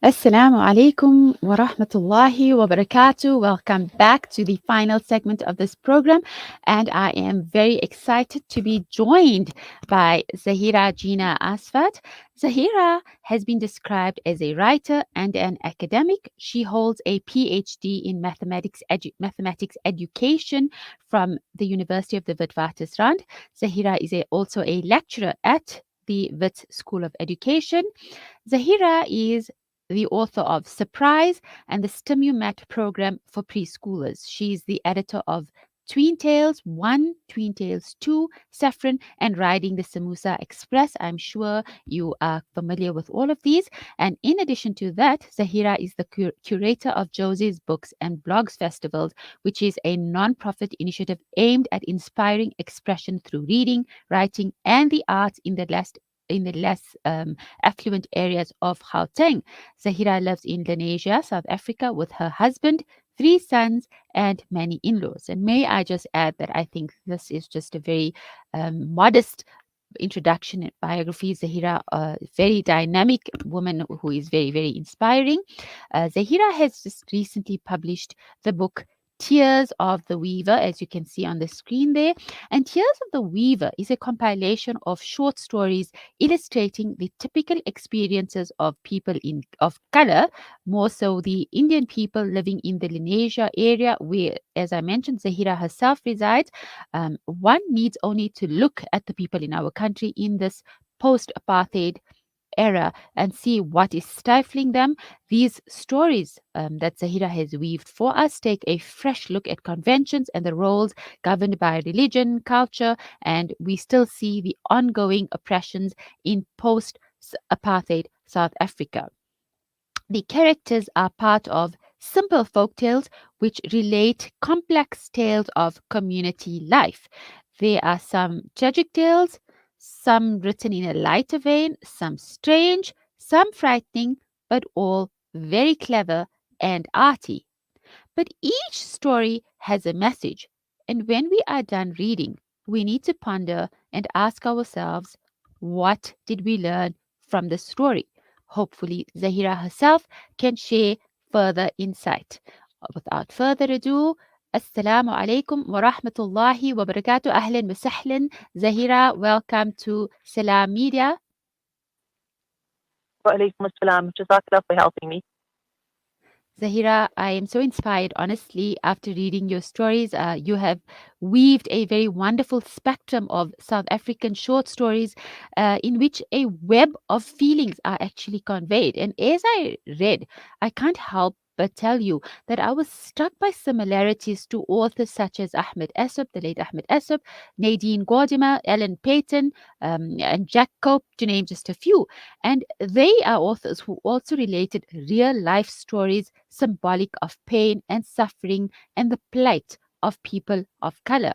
Assalamu alaikum wa rahmatullahi wa barakatuh. Welcome back to the final segment of this program. And I am very excited to be joined by Zaheera Jina Asvat. Zaheera has been described as a writer and an academic. She holds a PhD in mathematics education from the University of the Witwatersrand. Zaheera is also a lecturer at the Wits School of Education. Zaheera is the author of Surprise and the StimuMat program for preschoolers. She's the editor of Tween Tales 1, Tween Tales 2, Saffron, and Riding the Samosa Express. I'm sure you are familiar with all of these. And in addition to that, Zaheera is the curator of Josie's Books and Blogs Festivals, which is a non-profit initiative aimed at inspiring expression through reading, writing, and the arts in the less affluent areas of Gauteng. Zaheera lives in Lenasia, South Africa, with her husband, three sons, and many in laws. And may I just add that I think this is just a very modest introduction and biography. Zaheera, a very dynamic woman who is very, very inspiring. Zaheera has just recently published the book Tears of the Weaver, as you can see on the screen there. And Tears of the Weaver is a compilation of short stories illustrating the typical experiences of people of color, more so the Indian people living in the Lenasia area, where, as I mentioned, Zaheera herself resides. One needs only to look at the people in our country in this post apartheid era and see what is stifling them. These stories that Zaheera has weaved for us take a fresh look at conventions and the roles governed by religion, culture, and we still see the ongoing oppressions in post apartheid South Africa. The characters are part of simple folk tales which relate complex tales of community life. There are some tragic tales, some written in a lighter vein, some strange, some frightening, but all very clever and arty. But each story has a message, and when we are done reading, we need to ponder and ask ourselves, what did we learn from the story? Hopefully, Zaheera herself can share further insight. Without further ado, Assalamu alaikum wa rahmatullahi wa barakatuh. Ahlan wa sahlan. Zaheera, welcome to Salam Media. Wa alaikum assalam. Jazakallah for helping me. Zaheera, I am so inspired, honestly, after reading your stories. You have weaved a very wonderful spectrum of South African short stories in which a web of feelings are actually conveyed. And as I read, I can't help but tell you that I was struck by similarities to authors such as Ahmed Essop, the late Ahmed Essop, Nadine Gordimer, Ellen Payton, and Jack Cope, to name just a few. And they are authors who also related real life stories symbolic of pain and suffering and the plight of people of color.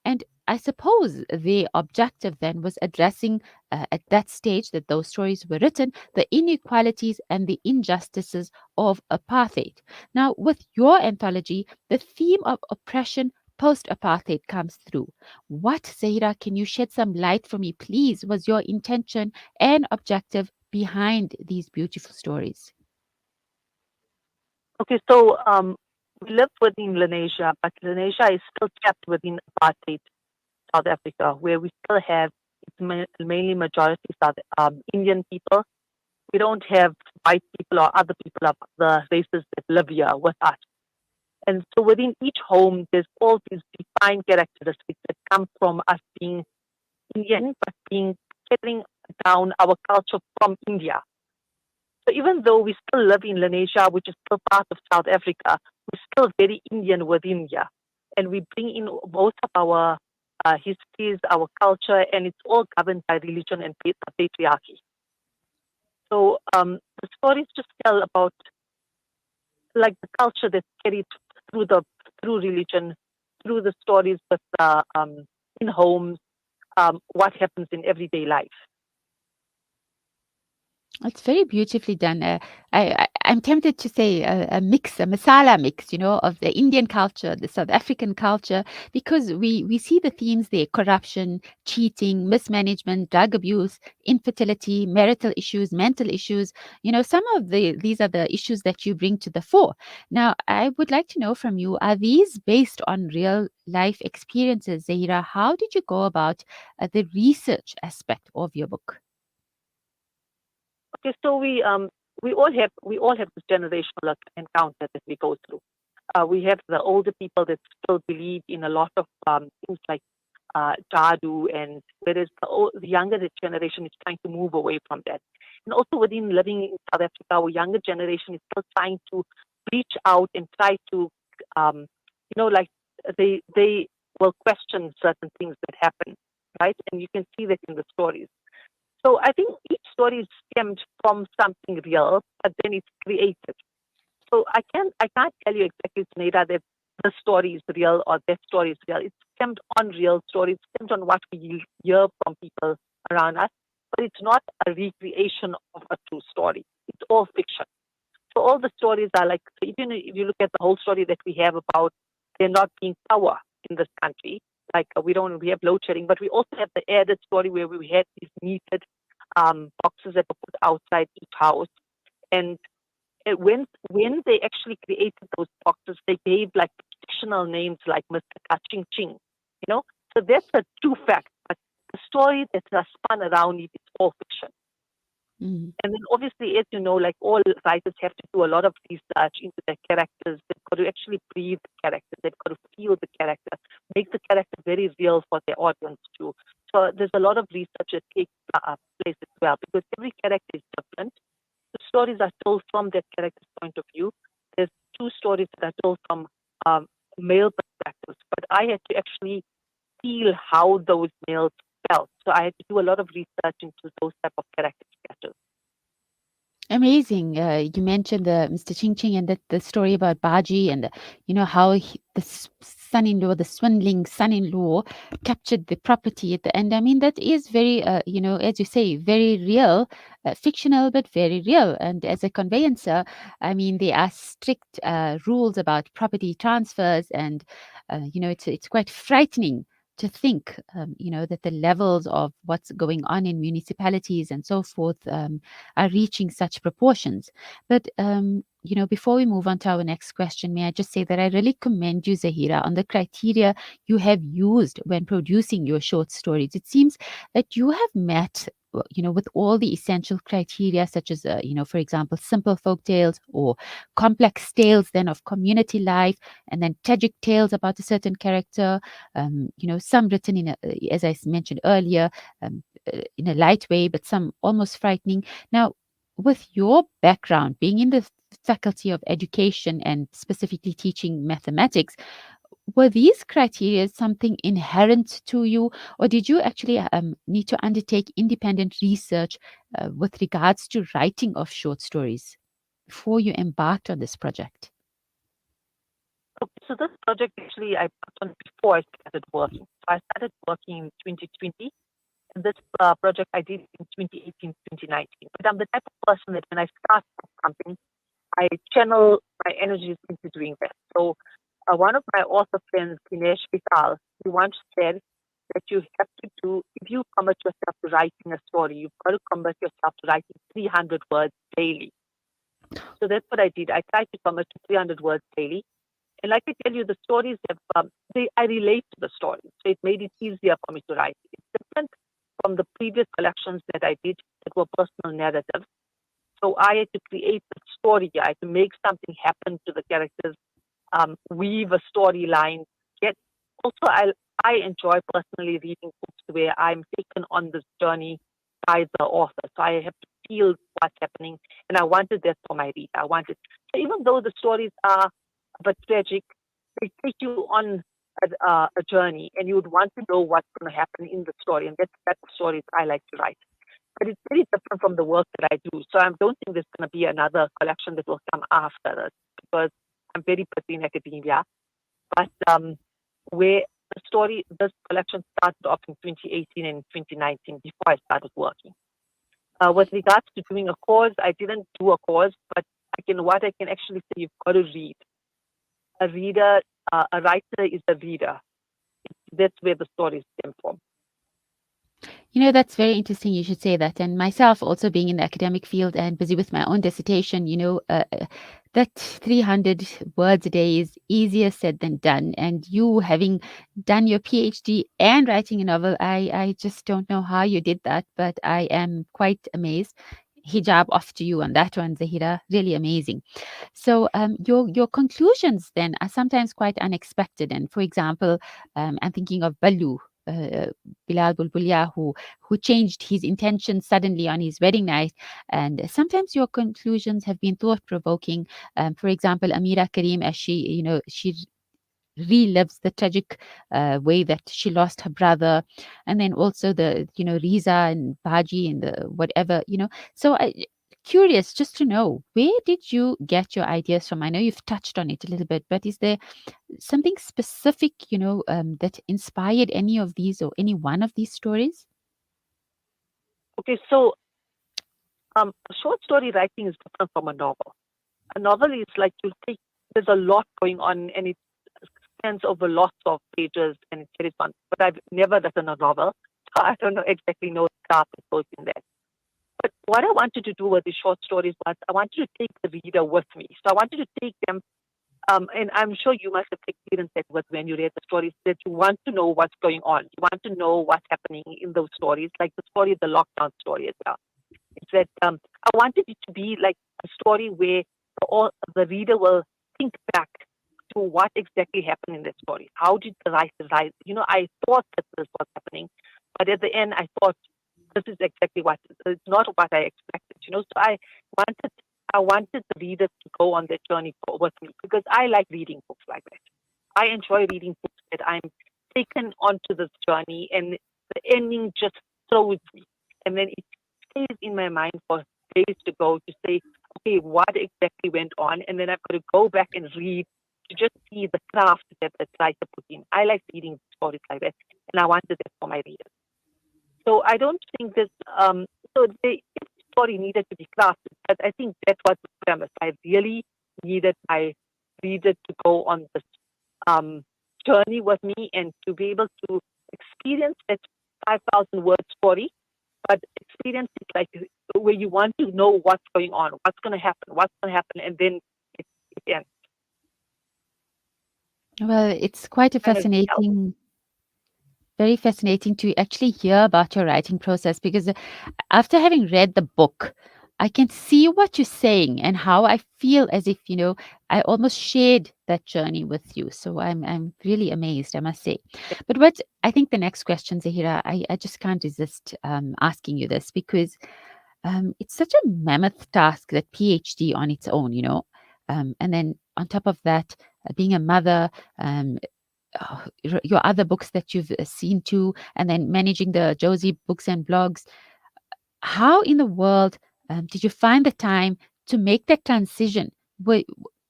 And I suppose the objective then was addressing at that stage that those stories were written the inequalities and the injustices of apartheid. Now, with your anthology, the theme of oppression post apartheid comes through. What, Zaheera, can you shed some light for me, please, was your intention and objective behind these beautiful stories? Okay, so we live within Lenasia, but Lenasia is still kept within apartheid South Africa, where we still have mainly majority South Indian people. We don't have white people or other people of other races that live here with us. And so within each home, there's all these defined characteristics that come from us being Indian, but being carrying down our culture from India. So even though we still live in Lenasia, which is still part of South Africa, we're still very Indian within India. And we bring in most of our histories, our culture, and it's all governed by religion and patriarchy. So the stories just tell about like the culture that's carried through religion, through the stories with in homes, what happens in everyday life. It's very beautifully done. I I'm tempted to say a mix, a masala mix, of the Indian culture, the South African culture, because we see the themes there: corruption, cheating, mismanagement, drug abuse, infertility, marital issues, mental issues. Some of these are the issues that you bring to the fore. Now, I would like to know from you: are these based on real life experiences, Zaheera? How did you go about the research aspect of your book? Okay, so we all have this generational encounter that we go through. We have the older people that still believe in a lot of things like jadoo, and whereas the younger generation is trying to move away from that. And also within living in South Africa, our younger generation is still trying to reach out and try to, like they will question certain things that happen, right? And you can see that in the stories. So I think each story is stemmed from something real, but then it's created. So I can't tell you exactly, Zunaida, that the story is real or that story is real. It's stemmed on real stories, stemmed on what we hear from people around us, but it's not a recreation of a true story. It's all fiction. So all the stories are like, so even if you look at the whole story that we have about there not being power in this country, like we have load shedding, but we also have the added story where we had these metered boxes that were put outside each house. And when they actually created those boxes, they gave like fictional names like Mr. Kaching Ching, So that's a true fact. But the story that are spun around it is all fiction. Mm. And then obviously, as you know, like all writers have to do a lot of research into their characters. They've got to actually breathe the character. They've got to feel the character, make the character very real for their audience too. So there's a lot of research that takes place as well, because every character is different. The stories are told from that character's point of view. There's two stories that are told from male perspectives, but I had to actually feel how those males felt. So I had to do a lot of research into those type of character sketches. Amazing. You mentioned the Mr. Ching Ching and the story about Baji and how son-in-law, the swindling son-in-law, captured the property at the end. I mean, that is very, as you say, very real, fictional but very real. And as a conveyancer, I mean, there are strict rules about property transfers, and it's quite frightening to think, that the levels of what's going on in municipalities and so forth are reaching such proportions. But before we move on to our next question, may I just say that I really commend you, Zaheera, on the criteria you have used when producing your short stories. It seems that you have met with all the essential criteria, such as, for example, simple folk tales or complex tales then of community life, and then tragic tales about a certain character, some written as I mentioned earlier, in a light way, but some almost frightening. Now, with your background being in the faculty of education and specifically teaching mathematics, were these criteria something inherent to you, or did you actually need to undertake independent research with regards to writing of short stories before you embarked on this project? Okay, so this project actually I put on before I started working. So I started working in 2020, and this project I did in 2018, 2019. But I'm the type of person that when I start something, I channel my energies into doing that. So one of my author friends, Dinesh Vital, he once said that you have to do, if you commit yourself to writing a story, you've got to commit yourself to writing 300 words daily. So that's what I did. I tried to commit to 300 words daily. And like I tell you, the stories have, I relate to the stories. So it made it easier for me to write. It's different from the previous collections that I did that were personal narratives. So I had to create the story. I had to make something happen to the characters, weave a storyline. Yet also, I enjoy personally reading books where I'm taken on this journey by the author. So I have to feel what's happening, and I wanted that for my reader. I wanted, so even though the stories are a bit tragic, they take you on a journey, and you would want to know what's going to happen in the story, and that's the stories I like to write. But it's very different from the work that I do. So I don't think there's going to be another collection that will come after it, because I'm very busy in academia. But where this collection started off in 2018 and 2019 before I started working. With regards to doing a course, I didn't do a course, but what I can actually say, you've got to read. A reader, a writer is a reader. That's where the stories stem from. That's very interesting. You should say that. And myself, also being in the academic field and busy with my own dissertation, that 300 words a day is easier said than done. And you having done your PhD and writing a novel, I just don't know how you did that, but I am quite amazed. Hijab off to you on that one, Zaheera. Really amazing. So your conclusions then are sometimes quite unexpected. And for example, I'm thinking of Balu, Bilal Bulbulia, who changed his intention suddenly on his wedding night. And sometimes your conclusions have been thought provoking. For example, Amira Karim, as she relives the tragic way that she lost her brother, and then also the Riza and Baji and the whatever. So curious just to know, where did you get your ideas from? I know you've touched on it a little bit, but is there something specific that inspired any of these or any one of these stories? Okay, so short story writing is different from a novel. A novel is like there's a lot going on and it spans over lots of pages and it's very fun. But I've never written a novel, so I don't know exactly know the craft that goes in there. But what I wanted to do with the short stories was I wanted to take the reader with me. So I wanted to take them, and I'm sure you must have experienced that with when you read the stories, that you want to know what's going on. You want to know what's happening in those stories, like the story, the lockdown story as well. It's that I wanted it to be like a story where the reader will think back to what exactly happened in the story. How did the writer write? I thought that this was happening, but at the end, I thought this is exactly what it's not what I expected. So I wanted the reader to go on that journey with me because I like reading books like that. I enjoy reading books that I'm taken onto this journey, and the ending just throws me, and then it stays in my mind for days to go to say, okay, what exactly went on, and then I've got to go back and read to just see the craft that the writer put in. I like reading stories like that, and I wanted that for my readers. So I don't think this. The story needed to be crafted, but I think that was the premise. I really needed my reader to go on this journey with me and to be able to experience that 5,000 word story, but experience it like where you want to know what's going on, what's going to happen, and then it ends. Well, it's quite a Kind of help. fascinating, very fascinating to actually hear about your writing process, because after having read the book, I can see what you're saying and how I feel as if, I almost shared that journey with you. So I'm really amazed, I must say. But what I think the next question, Zahira, I just can't resist asking you this, because it's such a mammoth task, that PhD on its own, and then on top of that, being a mother, your other books that you've seen too, and then managing the Josie books and blogs. How in the world did you find the time to make that transition? Was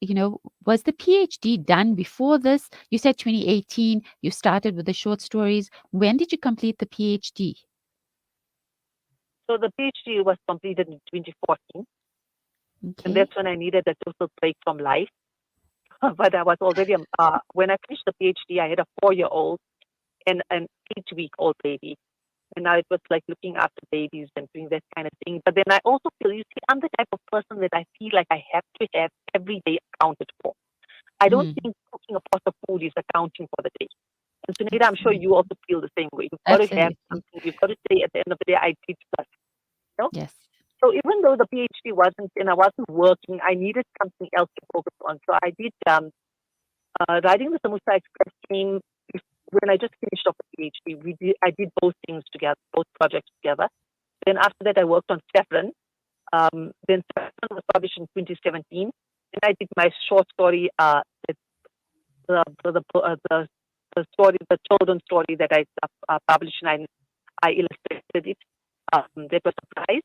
the PhD done before this? You said 2018, you started with the short stories. When did you complete the PhD? So the PhD was completed in 2014, and Okay. that's when I needed a total break from life. But I was already, when I finished the PhD, I had a 4-year-old and an 8-week-old baby. And now it was like looking after babies and doing that kind of thing. But then I also feel, I'm the type of person that I feel like I have to have every day accounted for. I don't Mm, think cooking a pot of food is accounting for the day. And Zunaida, I'm sure absolutely. you also feel the same way. You've got to have Absolutely. something. You've got to say at the end of the day, I did this. You know? Yes. So even though the PhD wasn't, and I wasn't working, I needed something else to focus on. So I did writing the Samosa Express came when I just finished off the PhD. I did both things together, both projects together. Then after that, I worked on Saffron. Then Saffron was published in 2017. Then I did my short story, the story, the children's story that I published, and I illustrated it. That was a prize.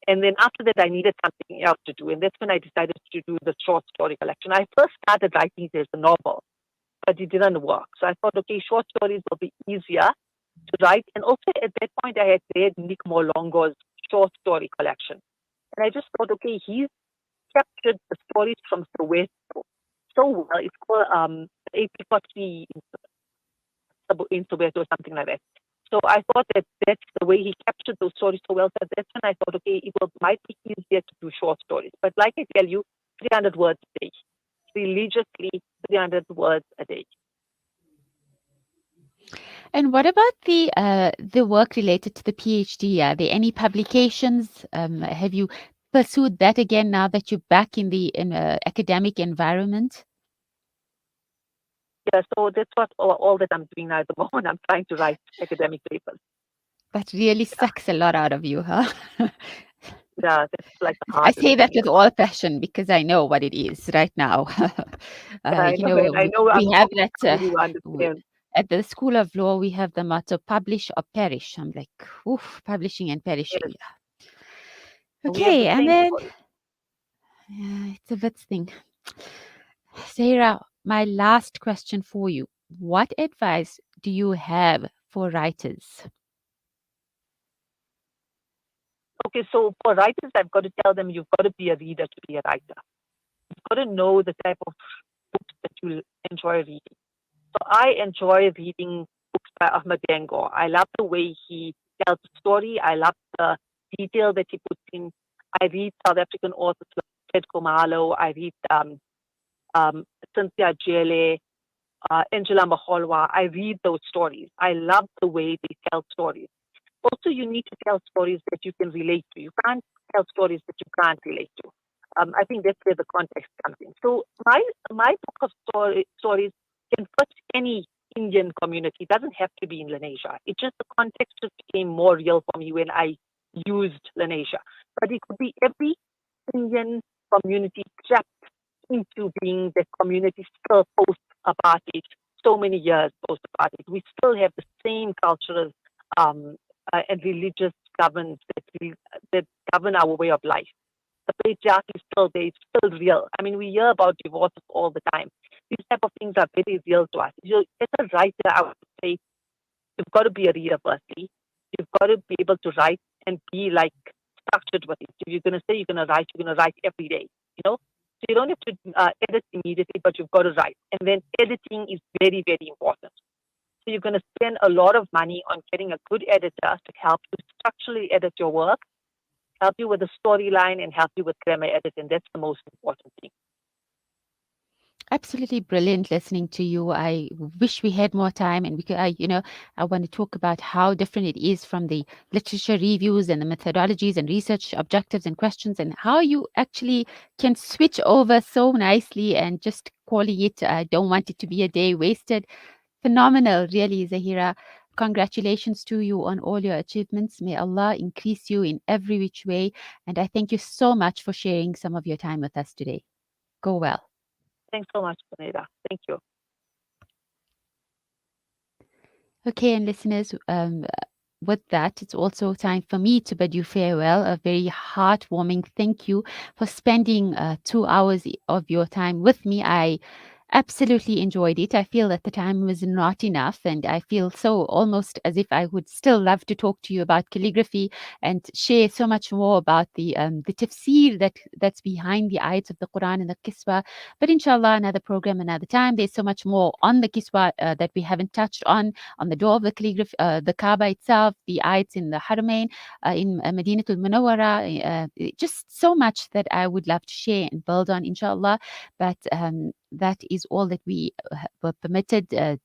And then after that, I needed something else to do. And that's when I decided to do the short story collection. I first started writing it as a novel, but it didn't work. So I thought, okay, short stories will be easier to write. And also at that point, I had read Nick Molongo's short story collection. And I just thought, okay, he's captured the stories from Soweto so well. It's called Apricot Tree in Soweto or something like that. So I thought that that's the way he captured those stories so well. So that's when I thought, okay, might be easier to do short stories. But like I tell you, 300 words a day, religiously 300 words a day. And what about the work related to the PhD? Are there any publications? Have you pursued that again now that you're back in the academic environment? Yeah, so that's what all that I'm doing now at the moment. I'm trying to write academic papers. That really Yeah, sucks a lot out of you, huh? yeah, that's like the I hardest say that thing. with all passion because I know what it is right now. Yeah, I You know, and know, I know we I'm have talking to that somebody who understands. at the School of Law, we have the motto publish or perish. I'm like, oof, publishing and perishing. Yes, Yeah. we have Okay, the and same then story. yeah, it's a bit thing. Sarah, my last question for you. What advice do you have for writers? Okay, so for writers, I've got to tell them you've got to be a reader to be a writer. You've got to know the type of books that you enjoy reading. So I enjoy reading books by Ahmed Yango. I love the way he tells the story. I love the detail that he puts in. I read South African authors like Ted Komalo. I read um, Cynthia Jele, Angela Maholwa. I read those stories. I love the way they tell stories. Also, you need to tell stories that you can relate to. You can't tell stories that you can't relate to. I think that's where the context comes in. So my book of stories can fit any Indian community. It doesn't have to be in Lanesia. It just the context just became more real for me when I used Lanesia. But it could be every Indian community trapped into being the community still post apartheid, so many years post apartheid. We still have the same cultural um, and religious governance that govern our way of life. The patriarchy is still there, it's still real. I mean, we hear about divorces all the time. These type of things are very real to us. As a writer, I would say you've got to be a reader firstly. You've got to be able to write and be like structured with it. If you're going to say you're going to write every day, you know? So you don't have to edit immediately, but you've got to write. And then editing is very, very important. So you're going to spend a lot of money on getting a good editor to help you structurally edit your work, help you with the storyline, and help you with grammar editing. That's the most important thing. Absolutely brilliant listening to you. I wish we had more time and we could, I want to talk about how different it is from the literature reviews and the methodologies and research objectives and questions and how you actually can switch over so nicely and just calling it, I don't want it to be a day wasted. Phenomenal, really, Zaheera. Congratulations to you on all your achievements. May Allah increase you in every which way. And I thank you so much for sharing some of your time with us today. Go well. Thanks so much, Zunaida. Thank you. Okay, and listeners, with that, it's also time for me to bid you farewell. A very heartwarming thank you for spending 2 hours of your time with me. I absolutely enjoyed it. I feel that the time was not enough, and I feel so almost as if I would still love to talk to you about calligraphy and share so much more about the tafsir that's behind the ayats of the Quran and the Kiswa. But inshallah, another program, another time. There's so much more on the Kiswa that we haven't touched on the door of the calligraphy, the Kaaba itself, the ayats in the Haramain, in Madinatul Munawwara, just so much that I would love to share and build on, inshallah. But that is all that we were permitted to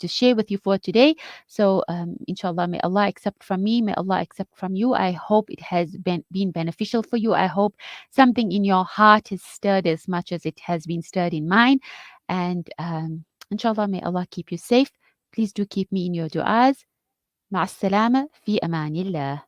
share with you for today. So, inshallah, may Allah accept from me, may Allah accept from you. I hope it has been beneficial for you. I hope something in your heart is stirred as much as it has been stirred in mine. And inshallah, may Allah keep you safe. Please do keep me in your du'as. مع السلامة في أمان الله.